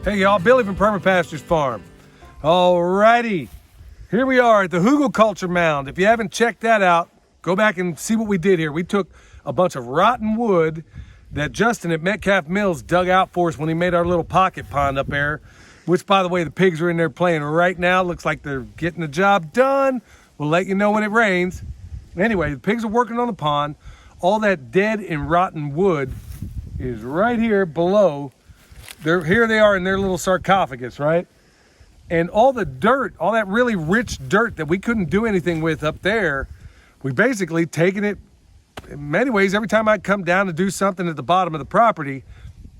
Hey y'all, Billy from Perma Pastures Farm. Alrighty, here we are at the Hugelkultur Mound. If you haven't checked that out, go back and see what we did here. We took a bunch of rotten wood that Justin at Metcalf Mills dug out for us when he made our little pocket pond up there, which by the way, the pigs are in there playing right now. Looks like they're getting the job done. We'll let you know when it rains. Anyway, the pigs are working on the pond. All that dead and rotten wood is right here below. Here they are in their little sarcophagus, right? And all the dirt, all that really rich dirt that we couldn't do anything with up there, we basically taken it. In many ways, every time I'd come down to do something at the bottom of the property,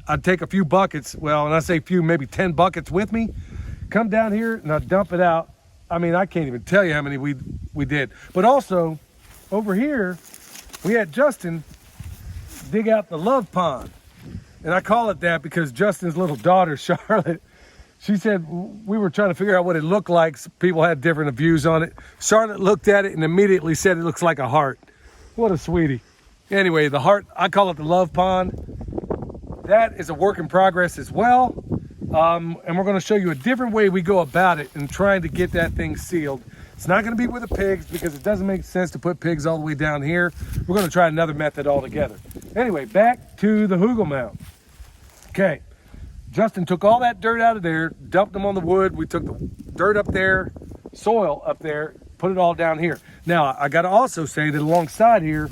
I'd take a few buckets, well, and I say few, maybe 10 buckets with me, come down here and I'd dump it out. I mean, I can't even tell you how many we did. But also, over here, we had Justin dig out the love pond. And I call it that because Justin's little daughter, Charlotte, she said, we were trying to figure out what it looked like. People had different views on it. Charlotte looked at it and immediately said it looks like a heart. What a sweetie. Anyway, the heart, I call it the love pond. That is a work in progress as well. And we're gonna show you a different way we go about it in trying to get that thing sealed. It's not gonna be with the pigs because it doesn't make sense to put pigs all the way down here. We're gonna try another method altogether. Anyway, back to the Hugel Mound. Okay, Justin took all that dirt out of there, dumped them on the wood. We took the dirt up there, soil up there, put it all down here. Now, I gotta also say that alongside here,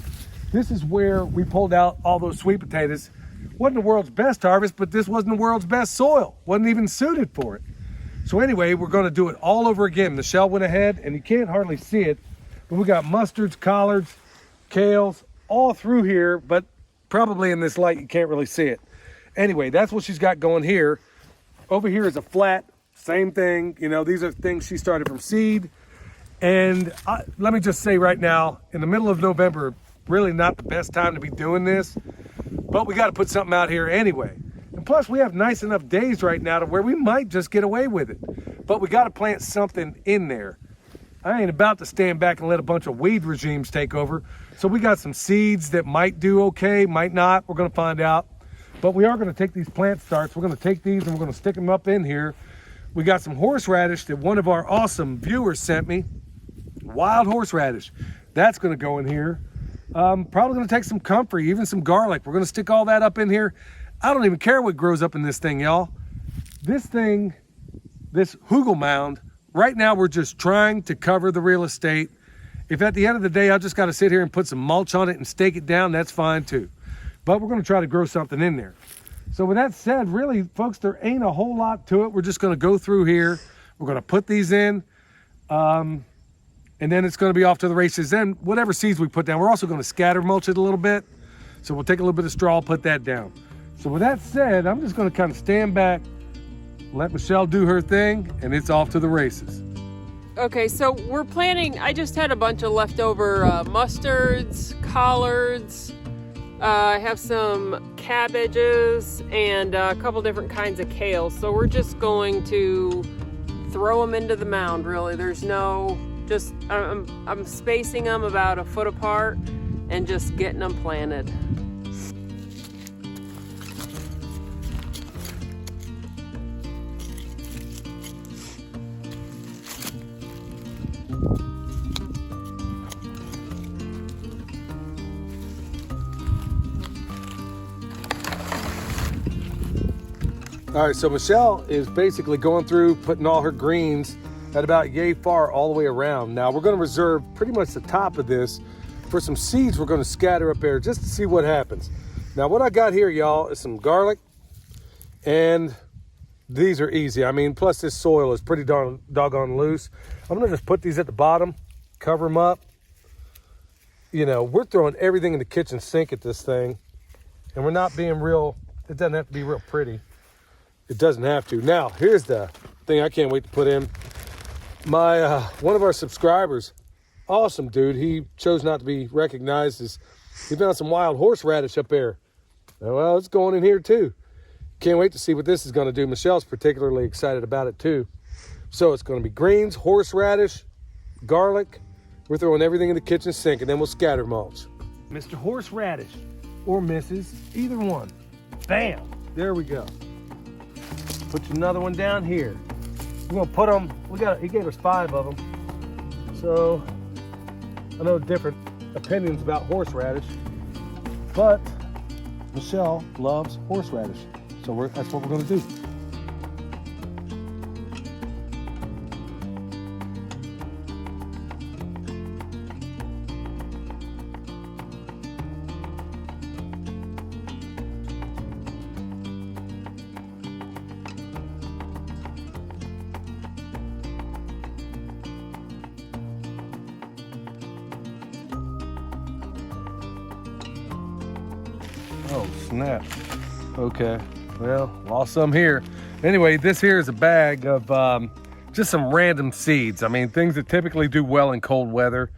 this is where we pulled out all those sweet potatoes. Wasn't the world's best harvest, but this wasn't the world's best soil. Wasn't even suited for it. So anyway, we're gonna do it all over again. Michelle went ahead, and you can't hardly see it, but we got mustards, collards, kales, all through here, but probably in this light, you can't really see it. Anyway, that's what she's got going here. Over here is a flat, same thing. You know, these are things she started from seed. And let me just say right now, in the middle of November, really not the best time to be doing this, but we got to put something out here anyway. And plus we have nice enough days right now to where we might just get away with it, but we got to plant something in there. I ain't about to stand back and let a bunch of weed regimes take over. So we got some seeds that might do okay, might not, we're going to find out. But we are going to take these plant starts. We're going to take these and we're going to stick them up in here. We got some horseradish that one of our awesome viewers sent me. Wild horseradish. That's going to go in here. Probably going to take some comfrey, even some garlic. We're going to stick all that up in here. I don't even care what grows up in this thing, y'all. This thing, this Hugel Mound, right now we're just trying to cover the real estate. If at the end of the day I just got to sit here and put some mulch on it and stake it down, that's fine too. But we're going to try to grow something in there. So with that said, really, folks, there ain't a whole lot to it. We're just going to go through here. We're going to put these in, and then it's going to be off to the races. Then whatever seeds we put down, we're also going to scatter mulch it a little bit. So we'll take a little bit of straw, put that down. So with that said, I'm just going to kind of stand back, let Michelle do her thing, and it's off to the races. Okay, so we're planting, I just had a bunch of leftover mustards, collards. I have some cabbages and a couple different kinds of kale. So we're just going to throw them into the mound, really. There's no, just, I'm spacing them about a foot apart and just getting them planted. All right, so Michelle is basically going through, putting all her greens at about yay far all the way around. Now we're gonna reserve pretty much the top of this for some seeds we're gonna scatter up there just to see what happens. Now what I got here, y'all, is some garlic, and these are easy. I mean, plus this soil is pretty doggone loose. I'm gonna just put these at the bottom, cover them up. You know, we're throwing everything in the kitchen sink at this thing, and we're not being real, it doesn't have to be real pretty. It doesn't have to. Now, here's the thing I can't wait to put in. My one of our subscribers, awesome dude, he chose not to be recognized, as he found some wild horseradish up there. Well, it's going in here too. Can't wait to see what this is going to do. Michelle's particularly excited about it too. So it's going to be greens, horseradish, garlic. We're throwing everything in the kitchen sink, and then we'll scatter mulch. Mr. Horseradish or Mrs., either one. Bam, there we go. Put you another one down here. We're gonna put them, he gave us 5 of them. So, I know different opinions about horseradish, but Michelle loves horseradish. So that's what we're gonna do. Oh, snap. Okay, well, lost some here. Anyway, this here is a bag of just some random seeds. I mean, things that typically do well in cold weather.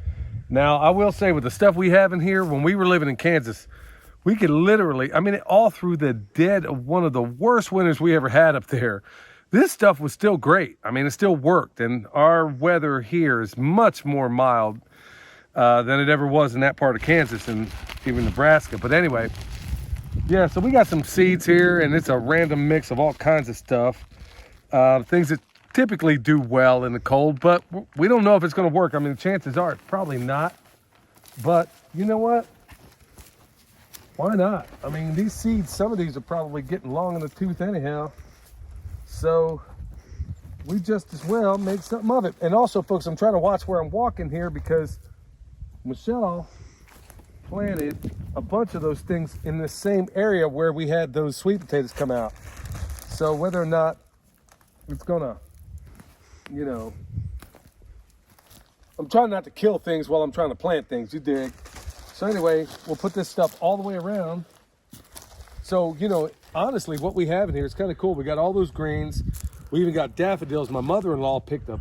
Now, I will say with the stuff we have in here, when we were living in Kansas, we could literally, I mean, all through the dead of one of the worst winters we ever had up there, this stuff was still great. I mean, it still worked. And our weather here is much more mild than it ever was in that part of Kansas and even Nebraska. But anyway, yeah, so we got some seeds here, and it's a random mix of all kinds of stuff. Things that typically do well in the cold, but we don't know if it's going to work. I mean, the chances are it's probably not. But you know what? Why not? I mean, these seeds, some of these are probably getting long in the tooth anyhow. So we just as well make something of it. And also, folks, I'm trying to watch where I'm walking here because Michelle planted a bunch of those things in the same area where we had those sweet potatoes come out. So whether or not it's gonna, you know, I'm trying not to kill things while I'm trying to plant things, you dig? So anyway, we'll put this stuff all the way around. So, you know, honestly, what we have in here is kind of cool. We got all those greens. We even got daffodils. My mother-in-law picked a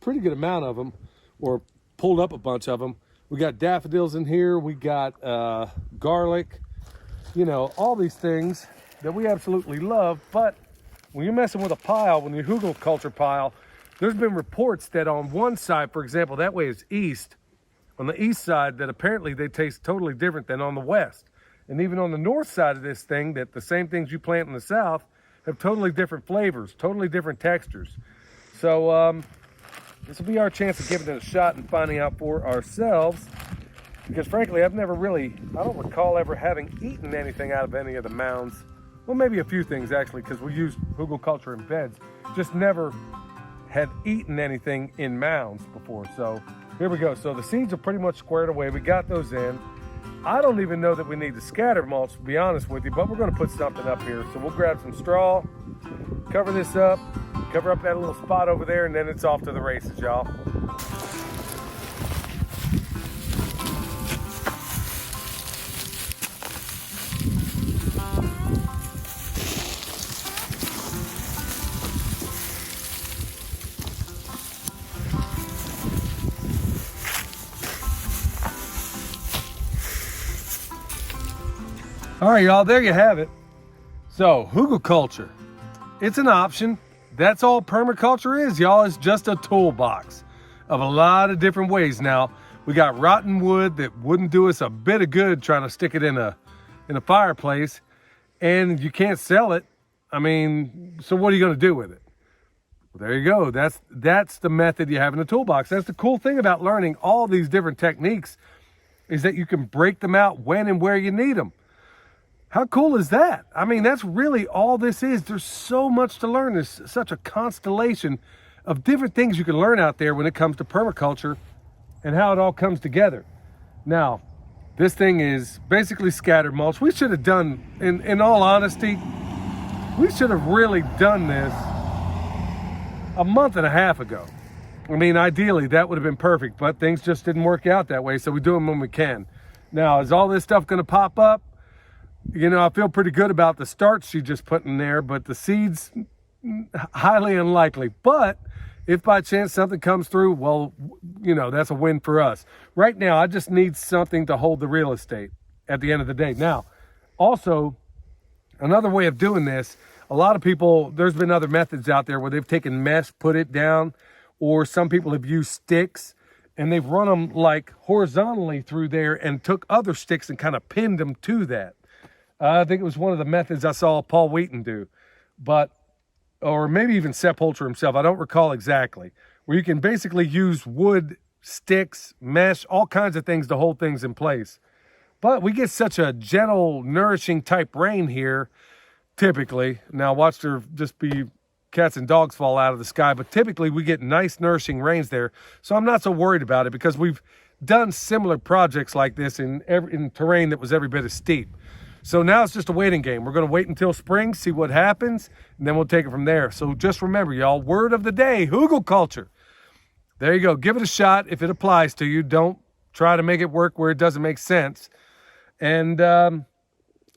pretty good amount of them, or pulled up a bunch of them. We got daffodils in here. We got garlic, you know, all these things that we absolutely love. But when you're messing with a pile, when you Hugelkultur pile, there's been reports that on one side, for example, that way is east, on the east side, that apparently they taste totally different than on the west. And even on the north side of this thing, that the same things you plant in the south have totally different flavors, totally different textures. So this will be our chance of giving it a shot and finding out for ourselves. Because frankly, I've never really, I don't recall ever having eaten anything out of any of the mounds. Well, maybe a few things actually, because we used Hugelkultur in beds. Just never had eaten anything in mounds before. So here we go. So the seeds are pretty much squared away. We got those in. I don't even know that we need to scatter mulch, to be honest with you, but we're going to put something up here. So we'll grab some straw, cover this up, cover up that little spot over there, and then it's off to the races, y'all. All right, y'all, there you have it. So, Hugelkultur, it's an option. That's all permaculture is, y'all. It's just a toolbox of a lot of different ways. Now, we got rotten wood that wouldn't do us a bit of good trying to stick it in a fireplace, and you can't sell it. I mean, so what are you going to do with it? Well, there you go. That's the method you have in the toolbox. That's the cool thing about learning all these different techniques, is that you can break them out when and where you need them. How cool is that? I mean, that's really all this is. There's so much to learn. There's such a constellation of different things you can learn out there when it comes to permaculture and how it all comes together. Now, this thing is basically scattered mulch. We should have done, in all honesty, we should have really done this a month and a half ago. I mean, ideally, that would have been perfect, but things just didn't work out that way, so we do them when we can. Now, is all this stuff going to pop up? You know, I feel pretty good about the starch she just put in there, but the seeds, highly unlikely. But if by chance something comes through, well, you know, that's a win for us. Right now, I just need something to hold the real estate at the end of the day. Now, also, another way of doing this, a lot of people, there's been other methods out there where they've taken mesh, put it down, or some people have used sticks, and they've run them like horizontally through there and took other sticks and kind of pinned them to that. I think it was one of the methods I saw Paul Wheaton do. But or maybe even Sepulcher himself, I don't recall exactly, where you can basically use wood, sticks, mesh, all kinds of things to hold things in place. But we get such a gentle, nourishing type rain here, typically. Now watch there just be cats and dogs fall out of the sky, but typically we get nice, nourishing rains there. So I'm not so worried about it because we've done similar projects like this in terrain that was every bit as steep. So now it's just a waiting game. We're going to wait until spring, see what happens, and then we'll take it from there. So just remember, y'all, word of the day, Hugelkultur. There you go. Give it a shot if it applies to you. Don't try to make it work where it doesn't make sense. And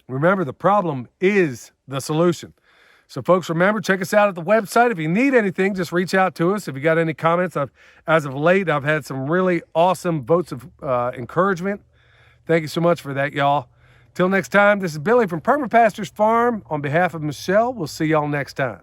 remember, the problem is the solution. So folks, remember, check us out at the website. If you need anything, just reach out to us. If you got any comments, as of late, I've had some really awesome votes of encouragement. Thank you so much for that, y'all. Till next time, this is Billy from Perma Pastures Farm. On behalf of Michelle, we'll see y'all next time.